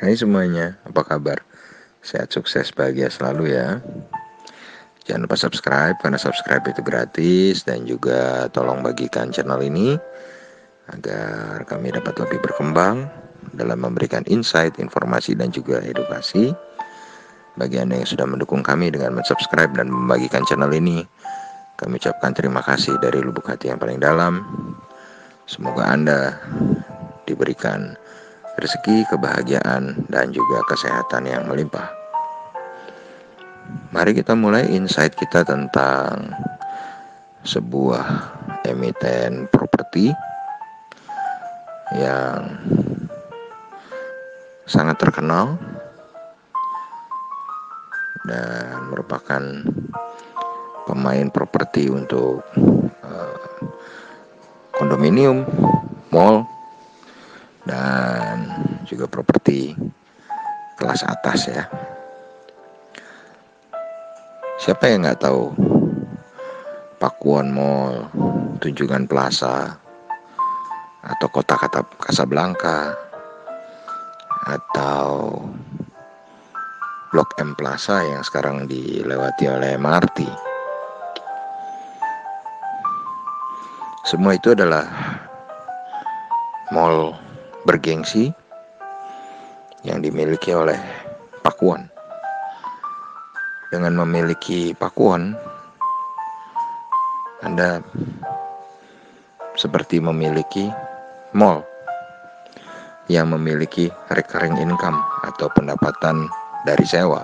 Hai semuanya, apa kabar? Sehat, sukses, bahagia selalu ya. Jangan lupa subscribe, karena subscribe itu gratis. Dan juga tolong bagikan channel ini agar kami dapat lebih berkembang dalam memberikan insight, informasi, dan juga edukasi. Bagi Anda yang sudah mendukung kami dengan mensubscribe dan membagikan channel ini, kami ucapkan terima kasih dari lubuk hati yang paling dalam. Semoga Anda diberikan rezeki, kebahagiaan, dan juga kesehatan yang melimpah. Mari kita mulai insight kita tentang sebuah emiten properti yang sangat terkenal dan merupakan pemain properti untuk kondominium, mall, dan juga properti kelas atas ya. Siapa yang nggak tahu Pakuwon Mall, Tunjungan Plaza, atau Kota Casablanca, atau Blok M Plaza yang sekarang dilewati oleh MRT. Semua itu adalah mall bergengsi yang dimiliki oleh Pakuwon. Dengan memiliki Pakuwon, Anda seperti memiliki mall yang memiliki recurring income atau pendapatan dari sewa.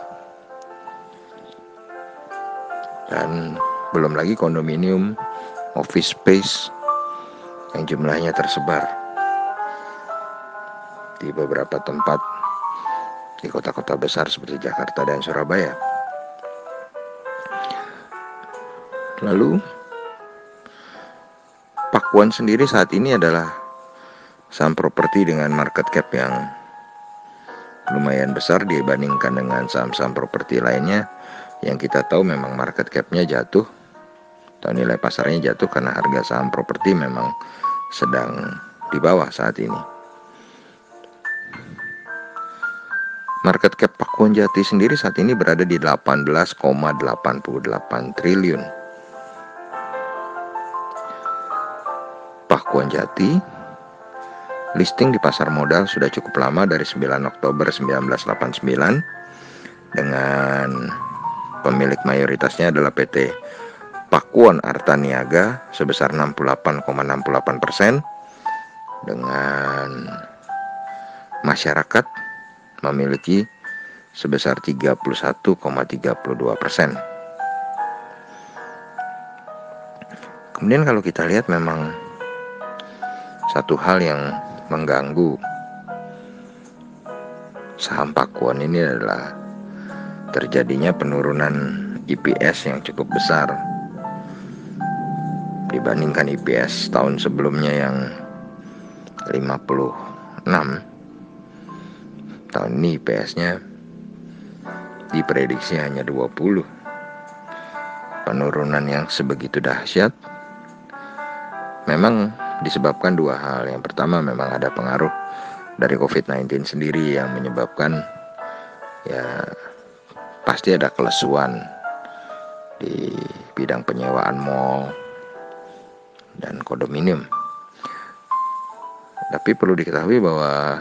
Dan belum lagi kondominium, office space yang jumlahnya tersebar di beberapa tempat di kota-kota besar seperti Jakarta dan Surabaya. Lalu Pakuwon sendiri saat ini adalah saham properti dengan market cap yang lumayan besar dibandingkan dengan saham-saham properti lainnya yang kita tahu memang market cap-nya jatuh atau nilai pasarnya jatuh karena harga saham properti memang sedang di bawah saat ini. Market cap Pakuwon Jati sendiri saat ini berada di 18,88 triliun. Pakuwon Jati listing di pasar modal sudah cukup lama dari 9 Oktober 1989 dengan pemilik mayoritasnya adalah PT Pakuwon Arta Niaga sebesar 68,68% dengan masyarakat memiliki sebesar 31,32%. Kemudian kalau kita lihat memang satu hal yang mengganggu saham Pakuwon ini adalah terjadinya penurunan EPS yang cukup besar dibandingkan EPS tahun sebelumnya yang 56. Tahun ini EPS-nya diprediksi hanya 20. Penurunan yang sebegitu dahsyat memang disebabkan dua hal. Yang pertama memang ada pengaruh dari COVID-19 sendiri yang menyebabkan ya pasti ada kelesuan di bidang penyewaan mall dan kondominium. Tapi perlu diketahui bahwa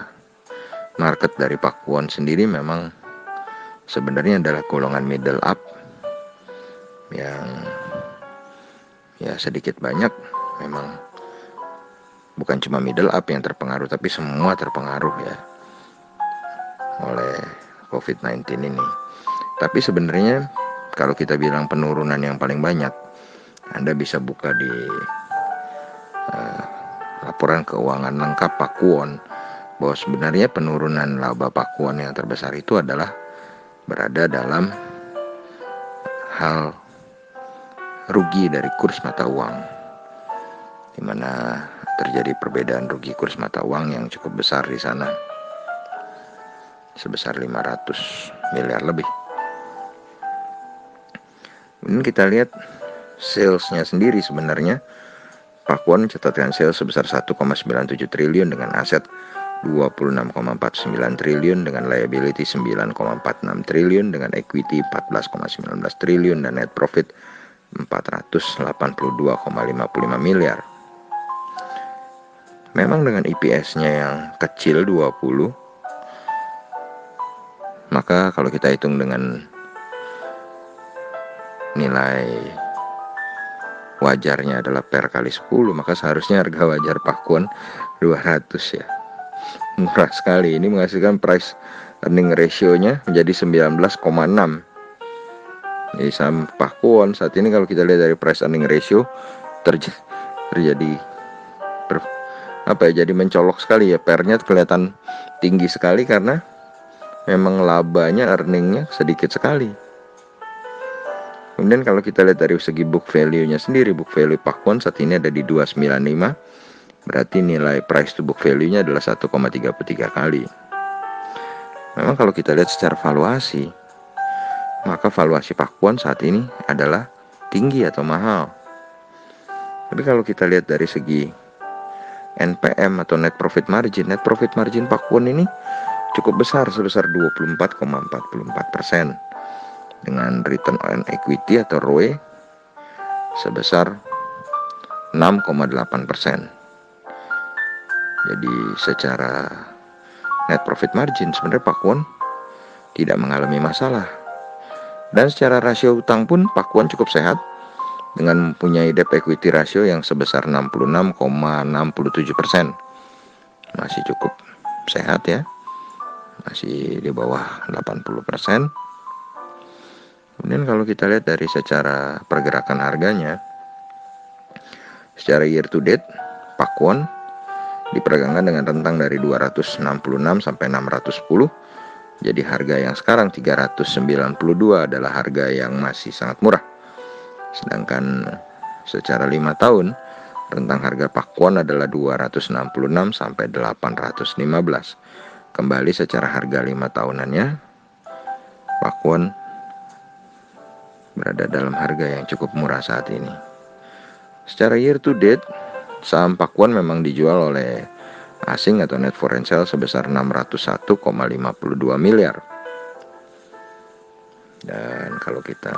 market dari Pakuwon sendiri memang sebenarnya adalah golongan middle up yang ya sedikit banyak memang bukan cuma middle up yang terpengaruh, tapi semua terpengaruh ya oleh COVID-19 ini. Tapi sebenarnya kalau kita bilang penurunan yang paling banyak, Anda bisa buka di laporan keuangan lengkap Pakuwon bahwa sebenarnya penurunan laba Pakuwon yang terbesar itu adalah berada dalam hal rugi dari kurs mata uang, di mana terjadi perbedaan rugi kurs mata uang yang cukup besar di sana, sebesar 500 miliar lebih. Kemudian kita lihat salesnya sendiri, sebenarnya Pakuwon mencatatkan sales sebesar 1,97 triliun dengan aset 26,49 triliun, dengan liability 9,46 triliun, dengan equity 14,19 triliun, dan net profit 482,55 miliar. Memang dengan EPS-nya yang kecil 20, maka kalau kita hitung dengan nilai wajarnya adalah per kali 10, maka seharusnya harga wajar Pakuan 200 ya. Murah sekali. Ini menghasilkan price earning ratio-nya menjadi 19,6. Jadi saham Pakuan saat ini kalau kita lihat dari price earning ratio terjadi jadi mencolok sekali ya. Per-nya kelihatan tinggi sekali karena memang labanya, earningnya sedikit sekali. Kemudian kalau kita lihat dari segi book value-nya sendiri, book value Pakuan saat ini ada di 295. Berarti nilai price to book value-nya adalah 1,33 kali. Memang kalau kita lihat secara valuasi, maka valuasi Pakuan saat ini adalah tinggi atau mahal. Tapi kalau kita lihat dari segi NPM atau net profit margin Pakuan ini cukup besar, sebesar 24,44%, dengan return on equity atau ROE sebesar 6,8%. Jadi secara net profit margin sebenarnya Pakuan tidak mengalami masalah. Dan secara rasio utang pun Pakuan cukup sehat, dengan mempunyai debt equity ratio yang sebesar 66,67%. Masih cukup sehat ya, masih di bawah 80%. Kemudian kalau kita lihat dari secara pergerakan harganya, secara year to date Pakuan diperdagangkan dengan rentang dari 266 sampai 610. Jadi harga yang sekarang 392 adalah harga yang masih sangat murah. Sedangkan secara 5 tahun rentang harga Pakuan adalah 266 sampai 815. Kembali secara harga 5 tahunannya Pakuan berada dalam harga yang cukup murah saat ini. Secara year to date saham Pakuan memang dijual oleh asing atau net foreign sale sebesar 601,52 miliar. Dan kalau kita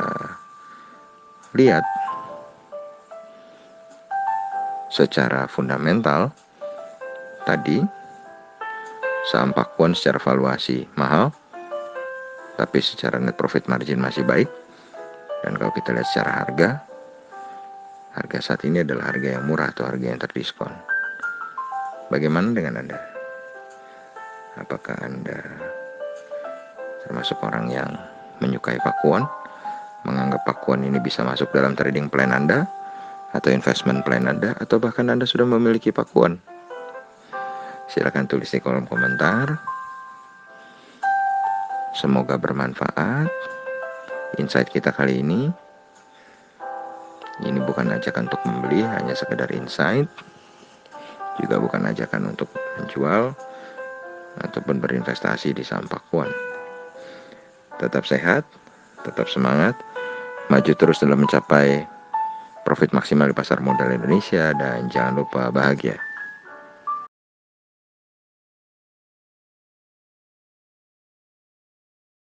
lihat secara fundamental, tadi saham Pakuan secara valuasi mahal, tapi secara net profit margin masih baik. Dan kalau kita lihat secara harga saat ini adalah harga yang murah atau harga yang terdiskon. Bagaimana dengan Anda? Apakah Anda termasuk orang yang menyukai Pakuan, menganggap Pakuan ini bisa masuk dalam trading plan Anda atau investment plan Anda, atau bahkan Anda sudah memiliki Pakuan? Silakan tulis di kolom komentar. Semoga bermanfaat insight kita kali ini. Ini bukan ajakan untuk membeli, hanya sekedar insight. Juga bukan ajakan untuk menjual ataupun berinvestasi di saham Pakuan. Tetap sehat, tetap semangat, maju terus dalam mencapai profit maksimal di pasar modal Indonesia, dan jangan lupa bahagia.